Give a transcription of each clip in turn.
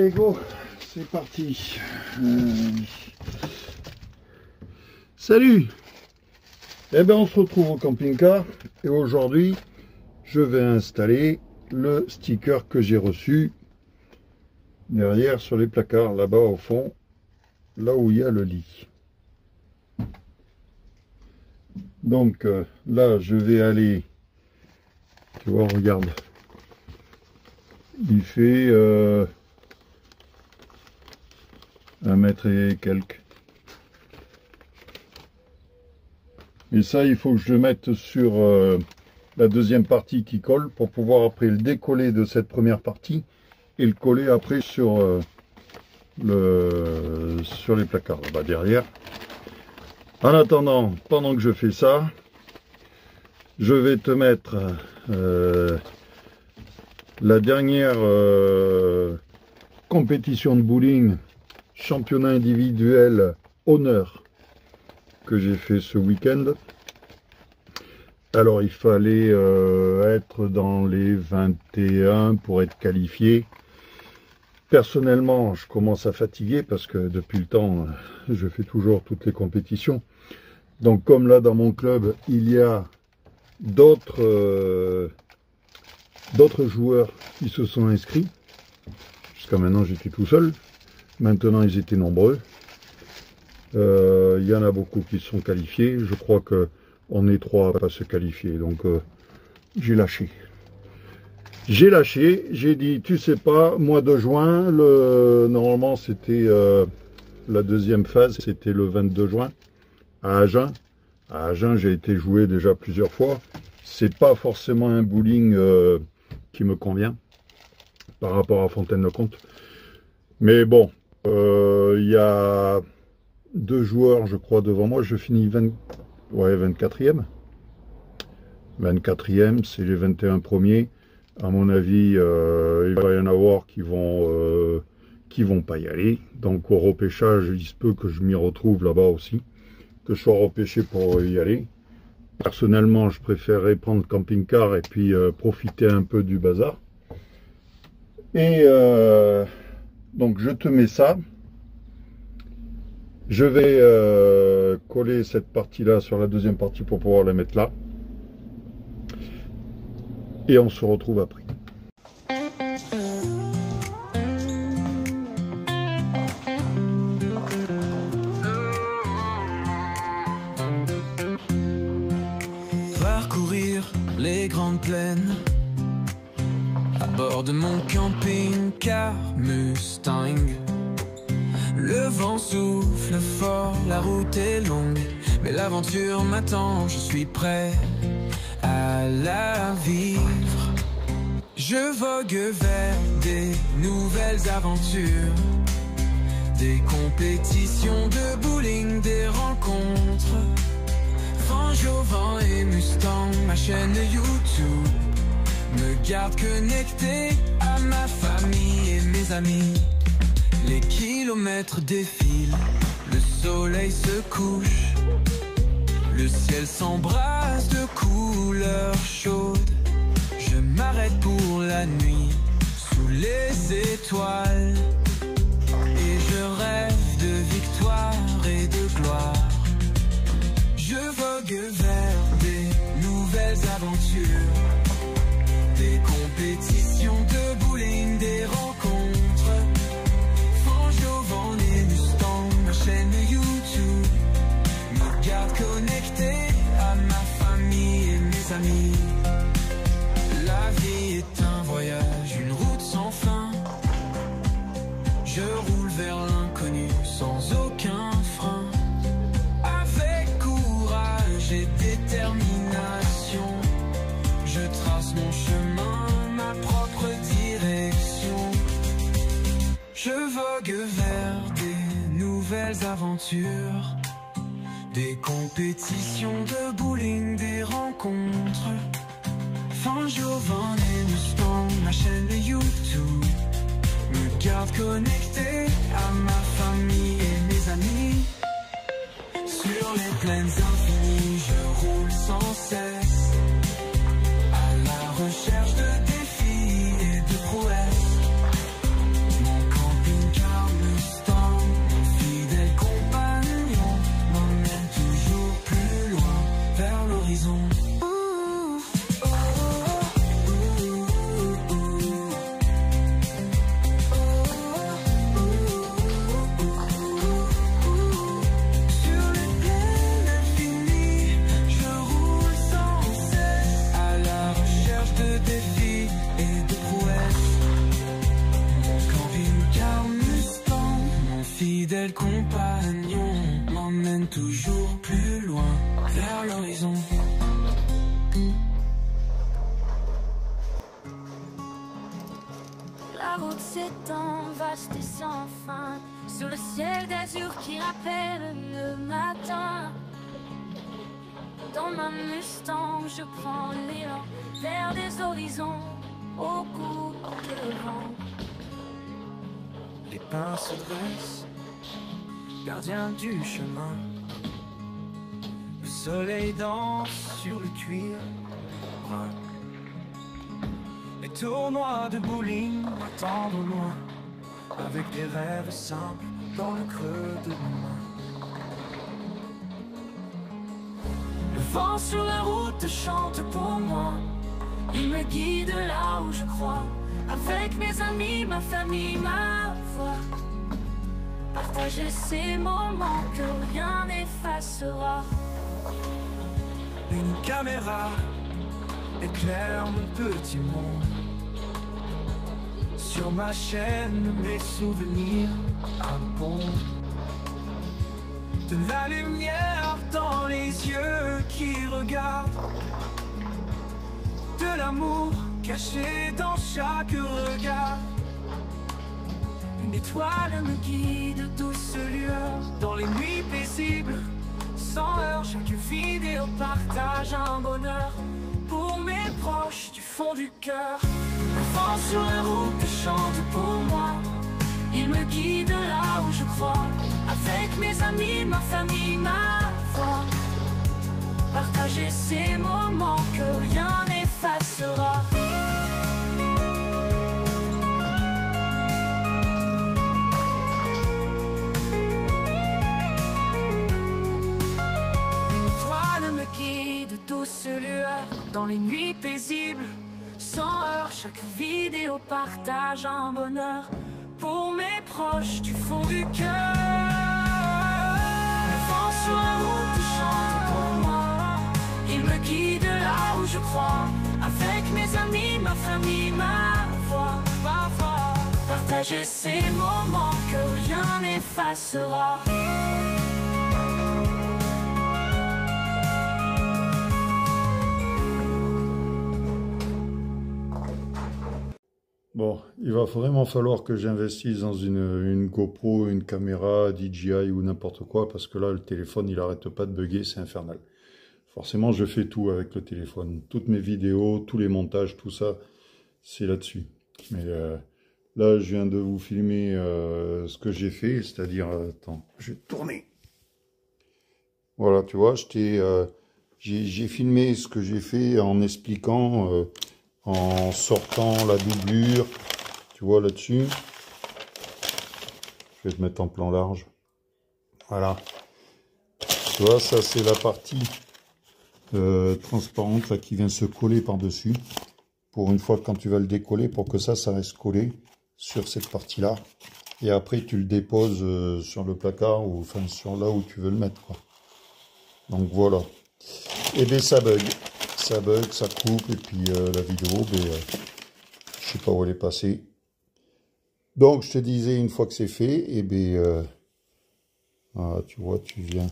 Allez, go, c'est parti. Salut. Eh bien, on se retrouve au camping-car et aujourd'hui, je vais installer le sticker que j'ai reçu derrière sur les placards, là-bas au fond, là où il y a le lit. Donc là, je vais aller, tu vois, regarde, il fait 1 mètre et quelques. Et ça, il faut que je le mette sur la deuxième partie qui colle pour pouvoir après le décoller de cette première partie et le coller après sur les placards là-bas derrière. En attendant, pendant que je fais ça, je vais te mettre la dernière compétition de bowling, championnat individuel honneur, que j'ai fait ce week-end. Alors il fallait être dans les 21 pour être qualifié. Personnellement, je commence à fatiguer parce que depuis le temps, je fais toujours toutes les compétitions. Donc comme là dans mon club, il y a d'autres joueurs qui se sont inscrits. Jusqu'à maintenant, j'étais tout seul. Maintenant, ils étaient nombreux. Il y en a beaucoup qui se sont qualifiés. Je crois qu'on est 3 à pas se qualifier. Donc, j'ai lâché. J'ai dit, tu sais pas, mois de juin, normalement, c'était la deuxième phase, c'était le 22 juin, à Agen. À Agen, j'ai été joué déjà plusieurs fois. C'est pas forcément un bowling qui me convient par rapport à Fontaine-le-Comte. Mais bon, il y a 2 joueurs, je crois, devant moi. Je finis 24e. 24e, c'est les 21 premiers. À mon avis, il va y en avoir qui vont pas y aller. Donc au repêchage, il se peut que je m'y retrouve là-bas aussi, que je sois repêché pour y aller. Personnellement, je préférerais prendre camping-car et puis profiter un peu du bazar. Et donc je te mets ça. Je vais coller cette partie-là sur la deuxième partie pour pouvoir la mettre là. Et on se retrouve après. Parcourir les grandes plaines à bord de mon camping-car Mustang. Le vent souffle fort, la route est longue, mais l'aventure m'attend, je suis prêt à la vivre. Je vogue vers des nouvelles aventures, des compétitions de bowling, des rencontres. Jovan et Mustang, ma chaîne YouTube me garde connecté à ma famille et mes amis. Les kilomètres défilent, le soleil se couche, le ciel s'embrase de couleurs chaudes. Je m'arrête pour la nuit sous les étoiles et je rêve de victoire et de gloire. Je vogue vers des nouvelles aventures, des compétitions de bowling, des rencontres. Jovan et Mustang, ma chaîne YouTube me garde connecté à ma famille et mes amis. La vie est un voyage, une route sans fin. Je roule vers l'inconnu sans aucun frein. Et détermination, je trace mon chemin, ma propre direction. Je vogue vers des nouvelles aventures, des compétitions de bowling, des rencontres. Jovan et Mustang, ma chaîne YouTube me garde connecté à ma famille et mes amis. Sur les plaines infinies, je roule sans cesse, à la recherche de défis et de prouesses. Mon la route s'étend, vaste et sans fin, sur le ciel d'azur qui rappelle le matin. Dans ma Mustang, je prends l'élan vers des horizons au coup de vent. Les pins se dressent, gardiens du chemin. Le soleil danse sur le cuir brun. Les tournois de bowling attendent au loin, avec des rêves simples dans le creux de nos mains. Le vent sur la route chante pour moi, il me guide là où je crois, avec mes amis, ma famille, ma foi. Partager ces moments que rien n'effacera. Une caméra éclaire mon petit monde. Sur ma chaîne, mes souvenirs abondent. De la lumière dans les yeux qui regardent, de l'amour caché dans chaque regard. Une étoile me guide, douce lueur, dans les nuits paisibles, sans heurts. Chaque vidéo partage un bonheur pour mes proches du fond du cœur. Le vent sur la route chante pour moi, il me guide là où je crois, avec mes amis, ma famille, ma foi. Partager ces moments que rien n'effacera. Douce lueur dans les nuits paisibles, sans heurts. Chaque vidéo partage un bonheur pour mes proches du fond du cœur. Le vent sur la route chante pour moi, il me guide là où je crois, avec mes amis, ma famille, ma foi. Partager ces moments que rien n'effacera. Bon, il va vraiment falloir que j'investisse dans une GoPro, une caméra DJI ou n'importe quoi, parce que là, le téléphone, il arrête pas de bugger, c'est infernal. Forcément, je fais tout avec le téléphone. Toutes mes vidéos, tous les montages, tout ça, c'est là-dessus. Mais là, je viens de vous filmer ce que j'ai fait, c'est-à-dire... attends, je vais tourner. Voilà, tu vois, j'ai filmé ce que j'ai fait en expliquant... en sortant la doublure, tu vois là-dessus. Je vais te mettre en plan large. Voilà. Tu vois, ça c'est la partie transparente là qui vient se coller par-dessus. Pour une fois quand tu vas le décoller, pour que ça reste collé sur cette partie-là. Et après tu le déposes sur le placard ou enfin sur là où tu veux le mettre, quoi. Donc voilà. Et bien ça bug. Ça bug, ça coupe, et puis la vidéo, je sais pas où elle est passée. Donc je te disais, une fois que c'est fait, et bien voilà, tu vois, tu viens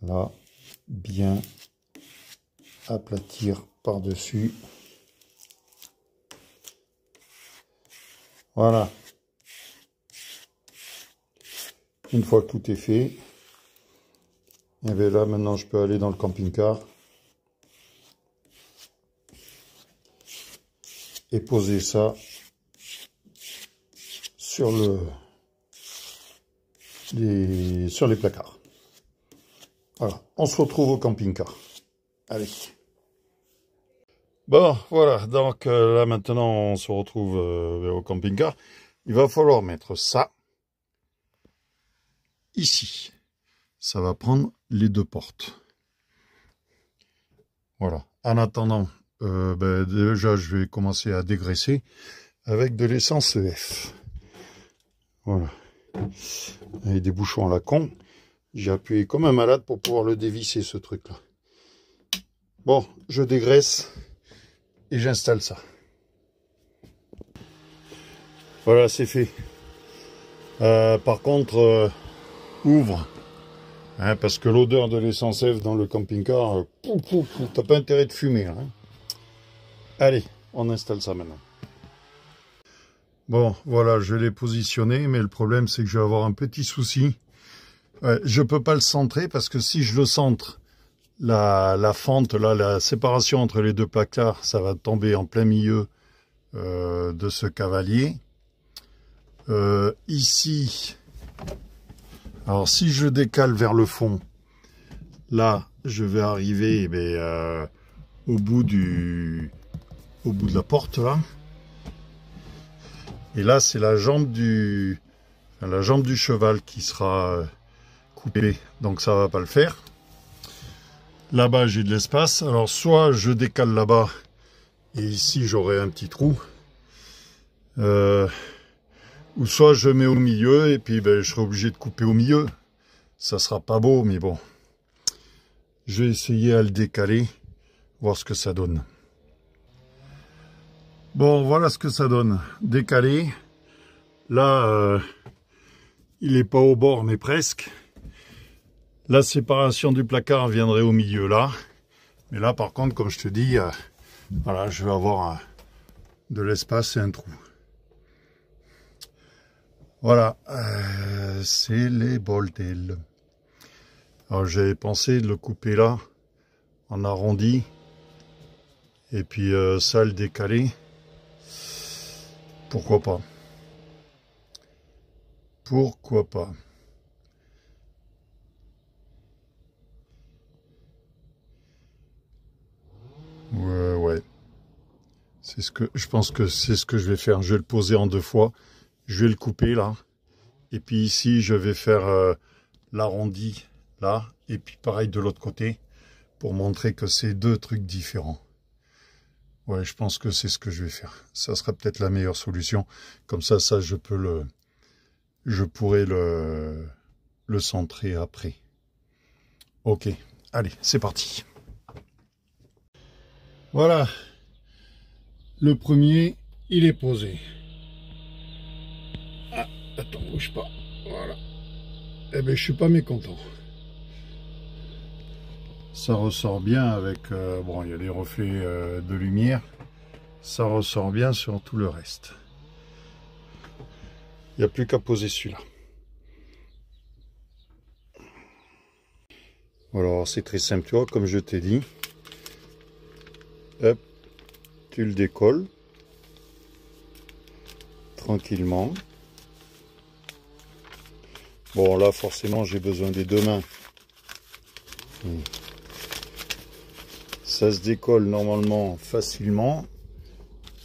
là bien aplatir par-dessus. Voilà. Une fois que tout est fait, et bien là maintenant je peux aller dans le camping-car. Et poser ça sur les placards. Voilà, on se retrouve au camping-car. Allez. Bon, voilà, donc là maintenant on se retrouve au camping-car. Il va falloir mettre ça ici. Ça va prendre les deux portes. Voilà, en attendant... déjà je vais commencer à dégraisser avec de l'essence EF. Voilà, avec des bouchons à la con. J'ai appuyé comme un malade pour pouvoir le dévisser, ce truc là. Bon, je dégraisse et j'installe ça. Voilà, c'est fait. Par contre, ouvre, hein, parce que l'odeur de l'essence EF dans le camping-car, t'as pas intérêt de fumer, hein. Allez, on installe ça maintenant. Bon, voilà, je l'ai positionné, mais le problème, c'est que je vais avoir un petit souci. Je peux pas le centrer, parce que si je le centre, la fente, là, la séparation entre les deux placards, ça va tomber en plein milieu de ce cavalier. Ici, alors si je décale vers le fond, là, je vais arriver au bout de la porte, là. Et là, c'est la jambe du cheval qui sera coupée, donc ça va pas le faire. Là-bas, j'ai de l'espace. Alors, soit je décale là-bas, et ici, j'aurai un petit trou. Ou soit je mets au milieu, et puis je serai obligé de couper au milieu. Ça sera pas beau, mais bon. Je vais essayer à le décaler, voir ce que ça donne. Bon, voilà ce que ça donne. Décalé. Là, il n'est pas au bord, mais presque. La séparation du placard viendrait au milieu, là. Mais là, par contre, comme je te dis, voilà, je vais avoir de l'espace et un trou. Voilà, c'est les bordels. Alors, j'avais pensé de le couper là, en arrondi. Et puis, ça, le décaler. Pourquoi pas? Pourquoi pas? Ouais. C'est ce que je pense que c'est ce que je vais faire. Je vais le poser en deux fois. Je vais le couper là. Et puis ici, je vais faire l'arrondi là. Et puis pareil de l'autre côté. Pour montrer que c'est deux trucs différents. Ouais, je pense que c'est ce que je vais faire. Ça sera peut-être la meilleure solution. Comme ça, je pourrai le centrer après. Ok, allez, c'est parti. Voilà. Le premier, il est posé. Ah, attends, bouge pas. Voilà. Eh ben, je suis pas mécontent. Ça ressort bien avec... bon, il y a des reflets de lumière. Ça ressort bien sur tout le reste. Il n'y a plus qu'à poser celui-là. Alors, c'est très simple, tu vois, comme je t'ai dit. Hop, tu le décolles. Tranquillement. Bon, là, forcément, j'ai besoin des deux mains. Ça se décolle normalement facilement.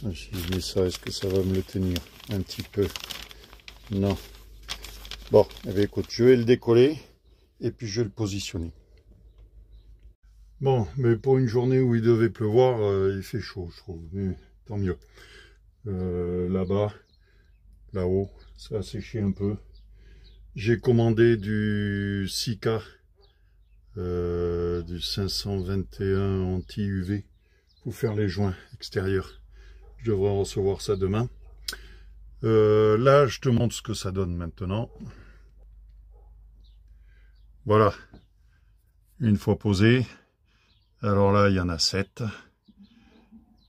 Si je mets ça, est-ce que ça va me le tenir un petit peu? Non. Bon, eh bien, écoute, je vais le décoller et puis je vais le positionner. Bon, mais pour une journée où il devait pleuvoir, il fait chaud, je trouve. Mais tant mieux. Là-bas, là-haut, ça a séché un peu. J'ai commandé du Sika. Du 521 anti-UV pour faire les joints extérieurs. Je devrais recevoir ça demain. Là, je te montre ce que ça donne maintenant. Voilà. Une fois posé. Alors là, il y en a 7.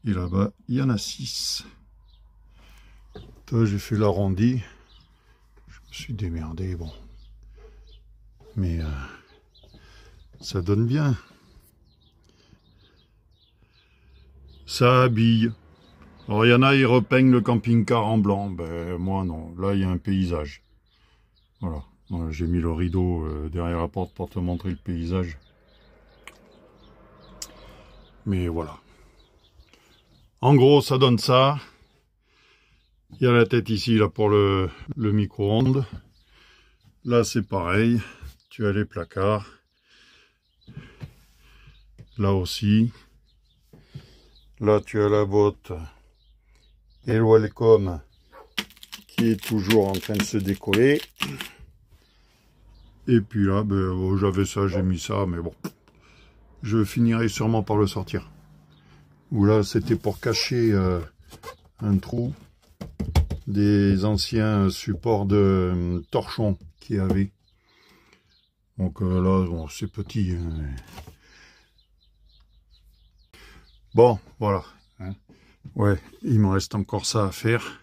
Et là-bas, il y en a 6. Toi, j'ai fait l'arrondi. Je me suis démerdé, bon. Mais... ça donne bien. Ça habille. Alors, il y en a, ils repeignent le camping-car en blanc. Ben, moi, non. Là, il y a un paysage. Voilà. J'ai mis le rideau derrière la porte pour te montrer le paysage. Mais voilà. En gros, ça donne ça. Il y a la tête ici, là, pour le micro-ondes. Là, c'est pareil. Tu as les placards. Là aussi. Là, tu as la botte et le welcome qui est toujours en train de se décoller. Et puis là, ben, j'avais ça, j'ai mis ça, mais bon. Je finirai sûrement par le sortir. Ou là, c'était pour cacher un trou des anciens supports de torchons qu'il y avait. Donc là, bon, c'est petit. Hein. Bon, voilà. Ouais, il me reste encore ça à faire.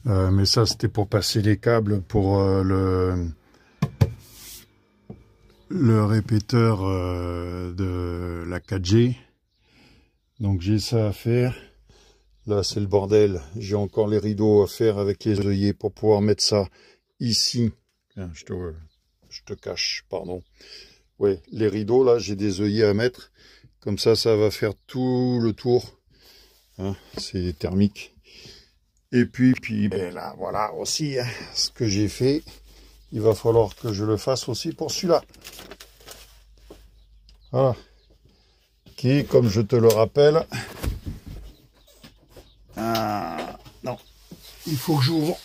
Mais ça, c'était pour passer les câbles pour le répéteur de la 4G. Donc j'ai ça à faire. Là, c'est le bordel. J'ai encore les rideaux à faire avec les œillets pour pouvoir mettre ça ici. Tiens, je te cache, pardon. Ouais, les rideaux, là, j'ai des œillets à mettre. Comme ça va faire tout le tour. Hein, c'est thermique. Et puis ben là, voilà aussi hein, ce que j'ai fait. Il va falloir que je le fasse aussi pour celui-là. Voilà. Qui, comme je te le rappelle... non. Il faut que j'ouvre.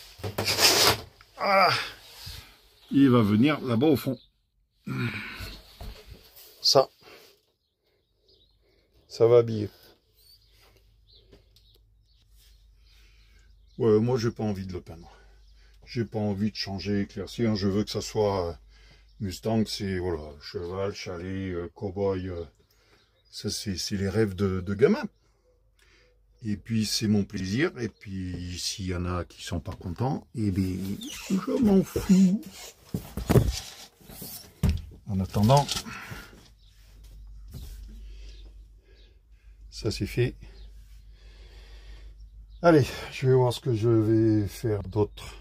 Voilà. Il va venir là-bas au fond. Ça va habiller. Ouais, moi j'ai pas envie de le peindre. J'ai pas envie de changer, éclaircir. Je veux que ça soit Mustang, c'est voilà, cheval, chalet, cow-boy. Ça c'est les rêves de gamin. Et puis c'est mon plaisir. Et puis s'il y en a qui sont pas contents, eh bien je m'en fous. En attendant, ça c'est fait. Allez, je vais voir ce que je vais faire d'autre.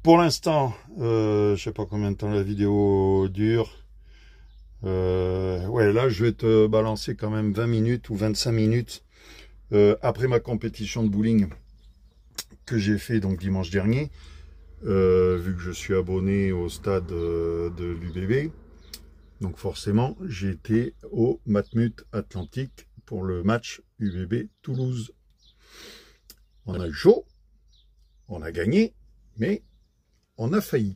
Pour l'instant, je sais pas combien de temps la vidéo dure. Ouais, là je vais te balancer quand même 20 minutes ou 25 minutes après ma compétition de bowling que j'ai fait donc dimanche dernier. Vu que je suis abonné au stade de l'UBB, donc forcément j'ai été au Matmut Atlantique pour le match UBB Toulouse. On a eu chaud, on a gagné, mais on a failli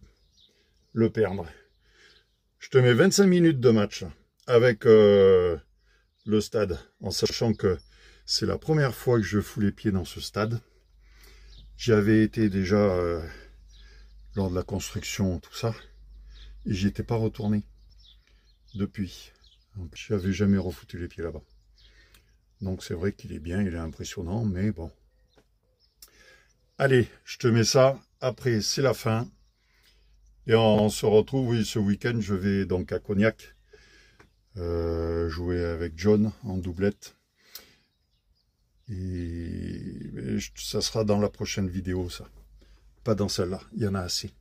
le perdre. Je te mets 25 minutes de match avec le stade, en sachant que c'est la première fois que je fous les pieds dans ce stade. J'avais été déjà lors de la construction, tout ça, et j'y étais pas retourné depuis. Je n'avais jamais refoutu les pieds là-bas. Donc c'est vrai qu'il est bien, il est impressionnant, mais bon. Allez, je te mets ça. Après, c'est la fin. Et on se retrouve, oui, ce week-end, je vais donc à Cognac jouer avec John en doublette. Et ça sera dans la prochaine vidéo, ça. Pas dans celle-là, il y en a assez.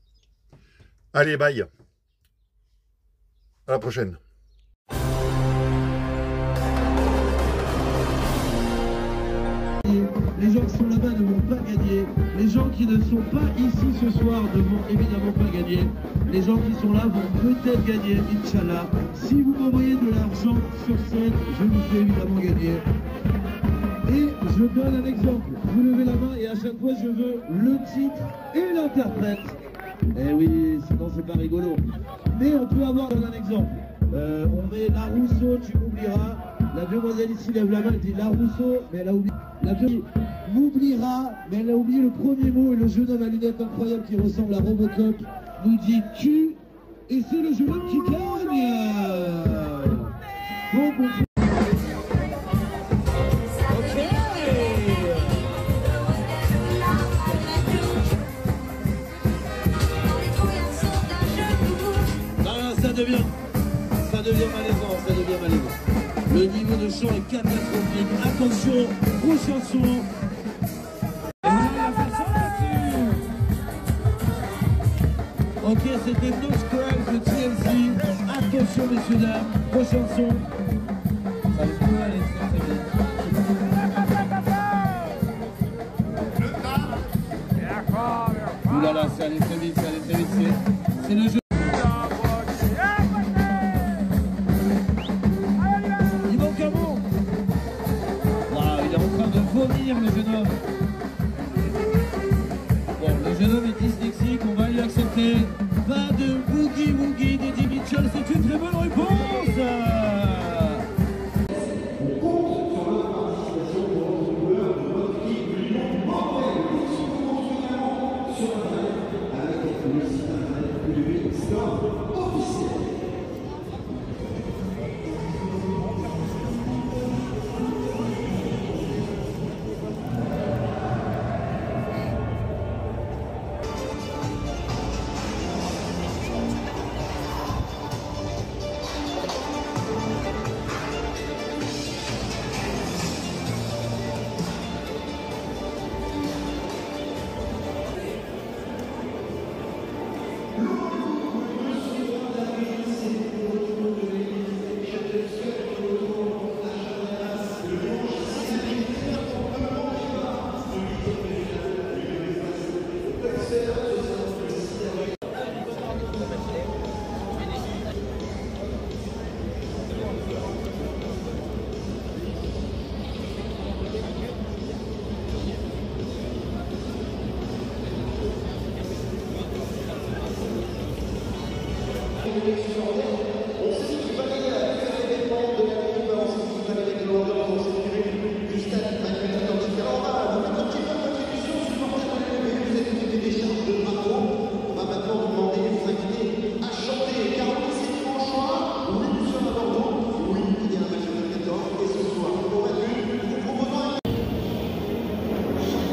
Allez, bye. À la prochaine. Les gens qui sont là-bas ne vont pas gagner. Les gens qui ne sont pas ici ce soir ne vont évidemment pas gagner. Les gens qui sont là vont peut-être gagner, Inch'Allah. Si vous m'envoyez de l'argent sur scène, je vous fais évidemment gagner. Et je donne un exemple. Vous levez la main et à chaque fois je veux le titre et l'interprète. Eh oui, sinon c'est pas rigolo. Mais on peut avoir un exemple. On met La Rousseau, tu m'oublieras. La demoiselle ici lève la main, elle dit La Rousseau, mais elle a oublié. La demoiselle m'oubliera, mais elle a oublié le premier mot. Et le jeune homme à lunettes incroyable qui ressemble à Robocop nous dit tu. Et c'est le jeune homme qui gagne. Bon. Ça devient malaisant, ça devient malaisant. Le niveau de chant est catastrophique. Attention, aux chansons. Ok, c'était No Scrubs de TLC. Attention, messieurs, dames, aux chansons. Ça peut aller très très bien. Ouh là là, c'est allé très vite, c'est allé très vite. C'est le jeu. Le jeune homme. Bon, le jeune homme est dyslexique, on va lui accepter. Pas de boogie woogie d'Eddie Mitchell, c'est une très bonne réponse.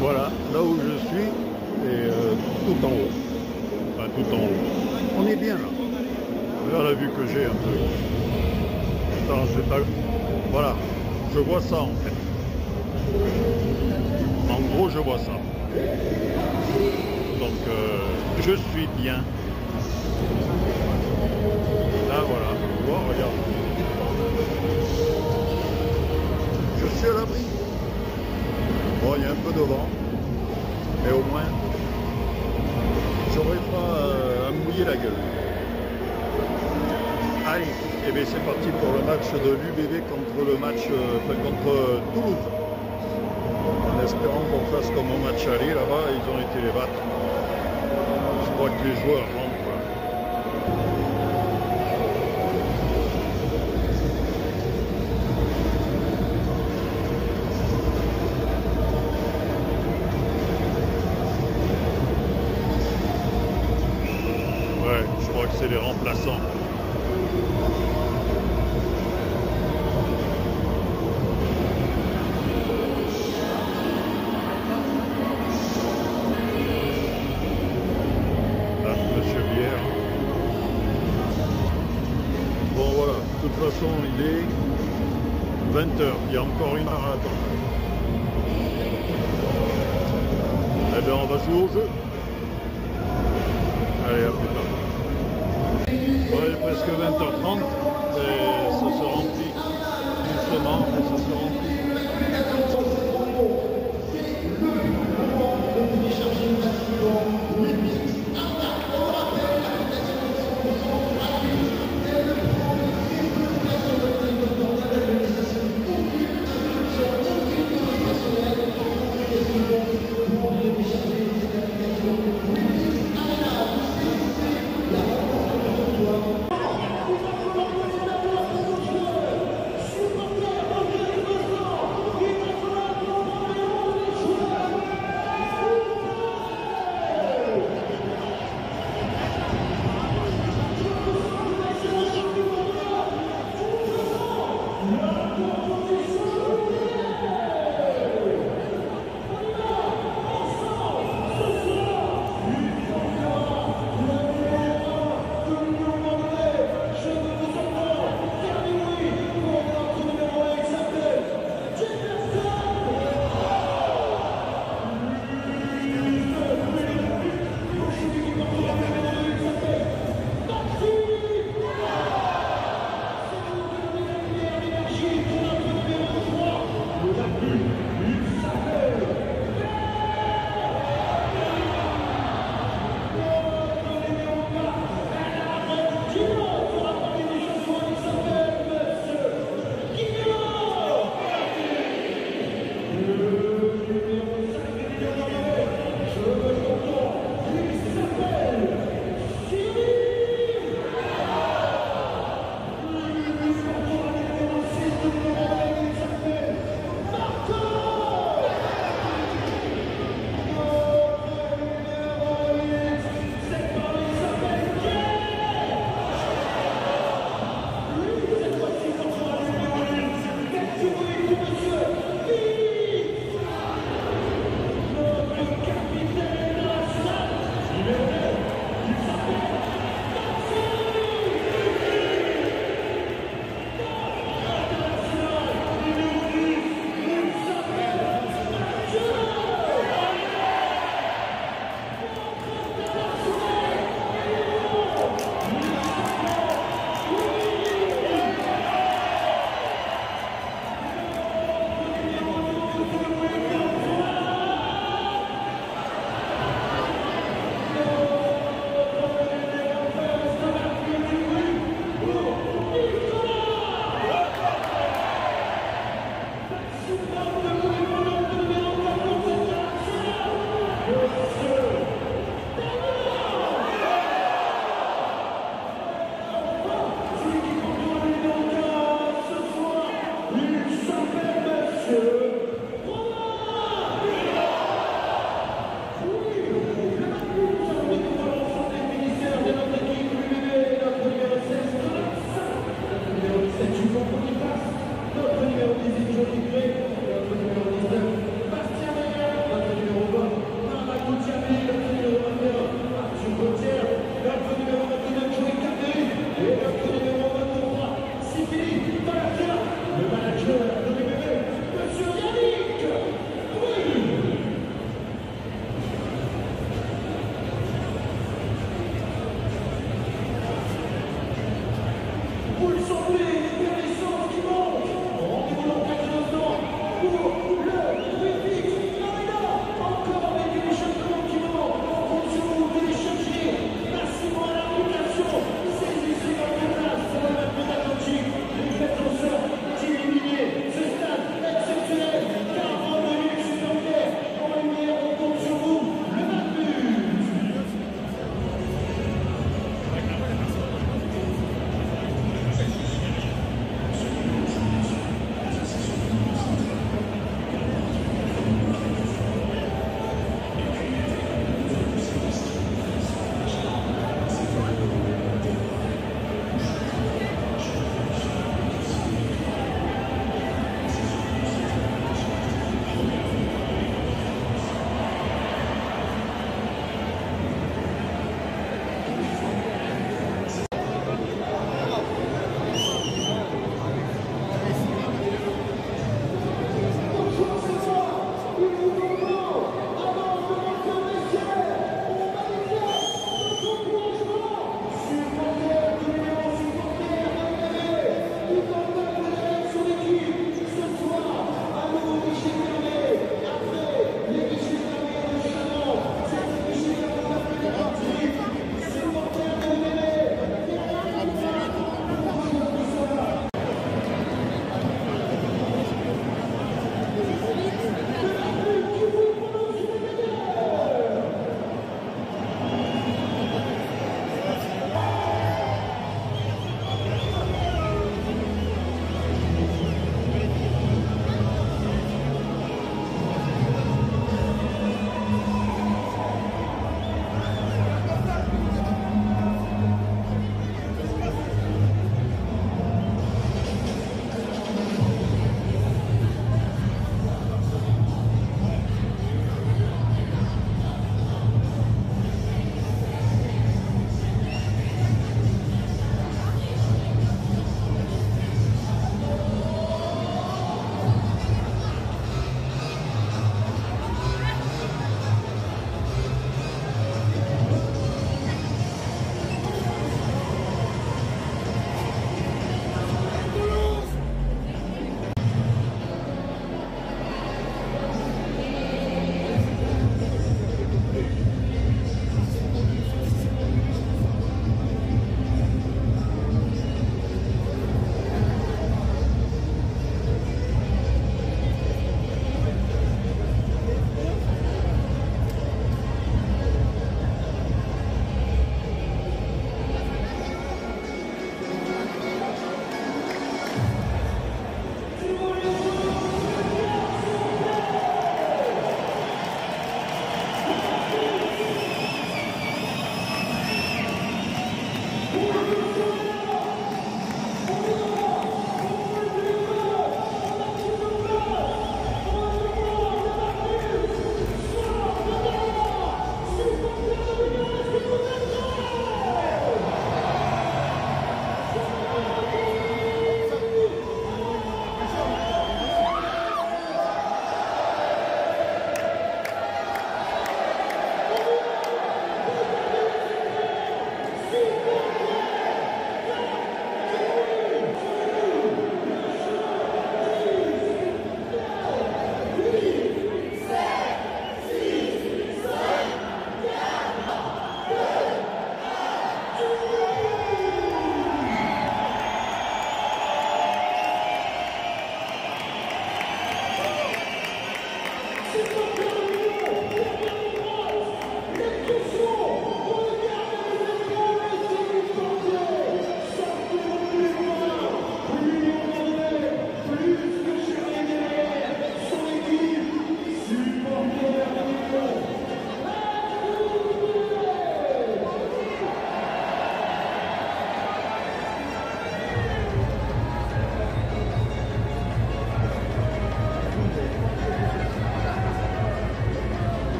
Voilà, là où je suis, et tout en haut. Enfin, tout en haut. On est bien là. Regarde la vue que j'ai un peu. Attends, je vais pas... Voilà, je vois ça en fait. En gros, je vois ça. Donc, je suis bien. Là, voilà. Tu vois, regarde. Je suis à l'abri. Bon, il y a un peu de vent. Mais au moins, j'aurai pas à me mouiller la gueule. Allez, et bien c'est parti pour le match de l'UBB contre le match contre Toulouse. En espérant qu'on fasse comme au match aller là-bas, ils ont été les battre. Je crois que les joueurs rentrent. Ouais, je crois que c'est les remplaçants. De toute façon, il est 20h, il y a encore une heure à attendre. Eh bien, on va jouer au jeu. Allez, à plus tard. Bon, il est presque 20h30, et ça se remplit doucement, mais ça se remplit.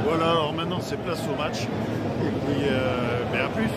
Voilà, alors maintenant c'est place au match. Et puis, mais à plus.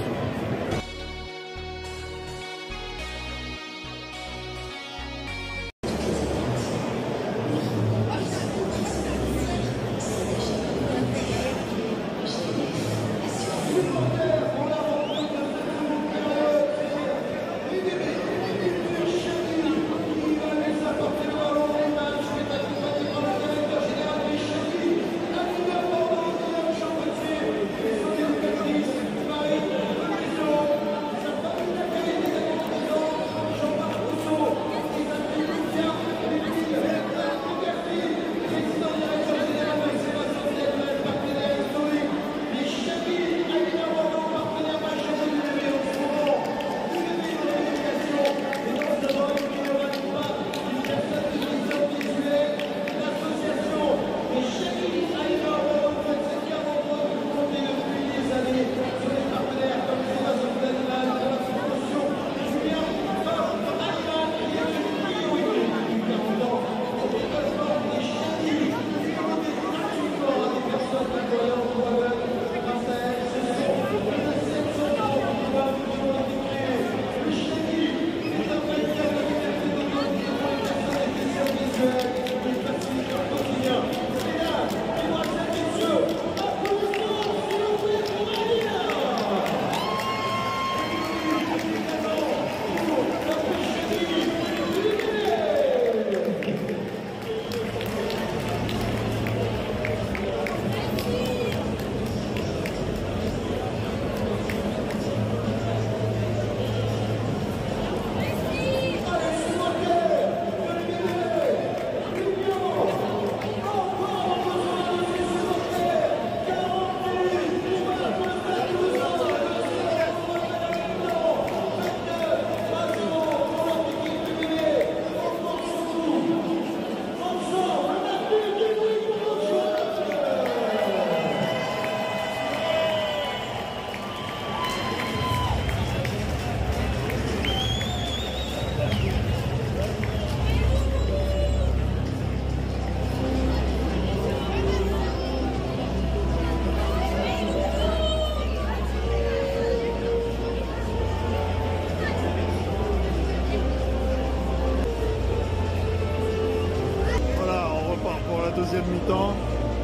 Deuxième mi-temps,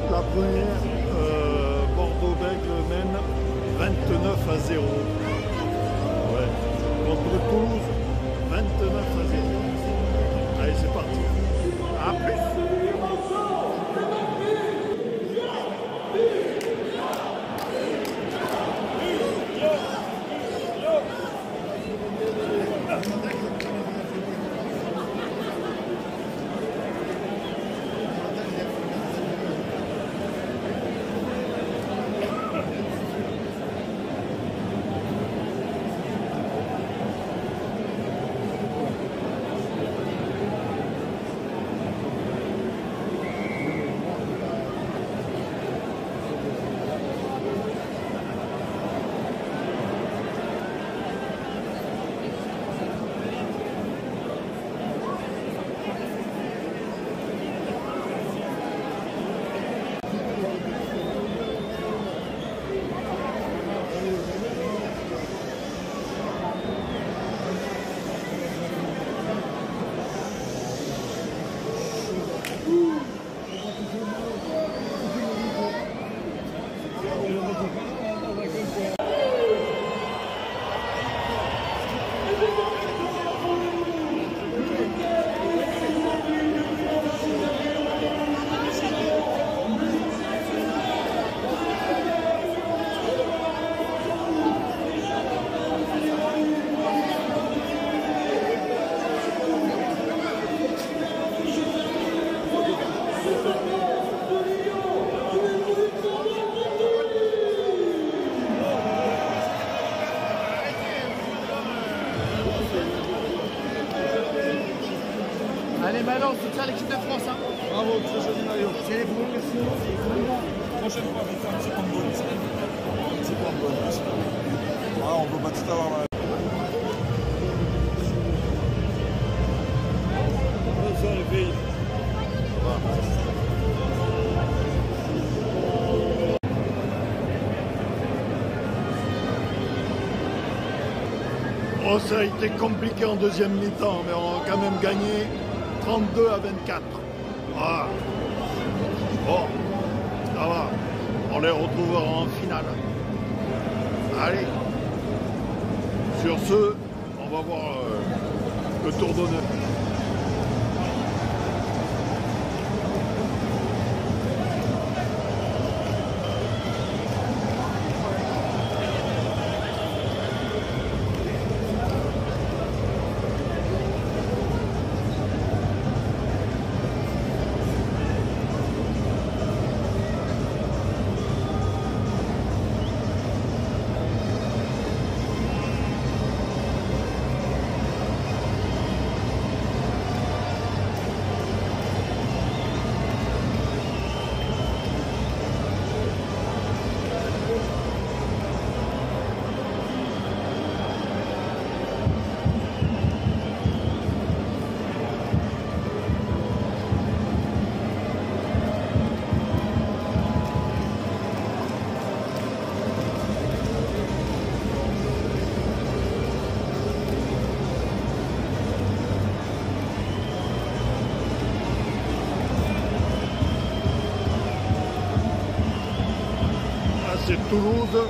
la première, Bordeaux-Bègles mène 29-0. Ouais. Contre Toulouse, 29-0. Allez, c'est parti. À plus. Allez, balance, c'est ça l'équipe de France. Hein. Bravo, très joli maillot. C'est les bons, merci. Prochaine fois, on va faire un petit handball. C'est pas handball. Ah, on peut pas tout avoir là. Vous avez Oh, ça a été compliqué en deuxième mi-temps, mais on a quand même gagné 32-24. Ah. Bon, ça va. On les retrouvera en finale. Allez. Sur ce, on va voir le tour d'honneur. C'est Toulouse.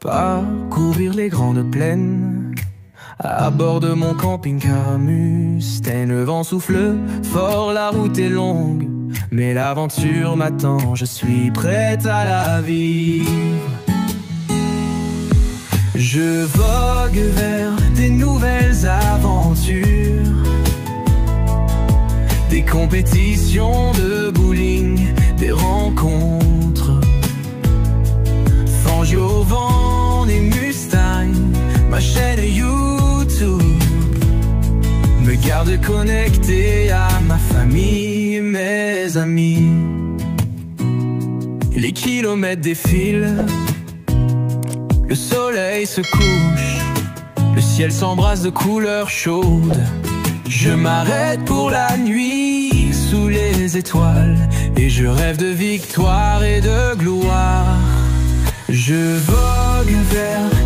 Parcourir les grandes plaines à bord de mon camping-car Mustang. Le vent souffle fort, la route est longue, mais l'aventure m'attend, je suis prête à la vivre. Je vogue vers des nouvelles aventures, des compétitions de bowling, des rencontres forgées au vent des Mustangs. Ma chaîne YouTube me garde connecté à ma famille et mes amis. Les kilomètres défilent, le soleil se couche, le ciel s'embrasse de couleurs chaudes. Je m'arrête pour la nuit sous les étoiles et je rêve de victoire et de gloire. Je vogue vers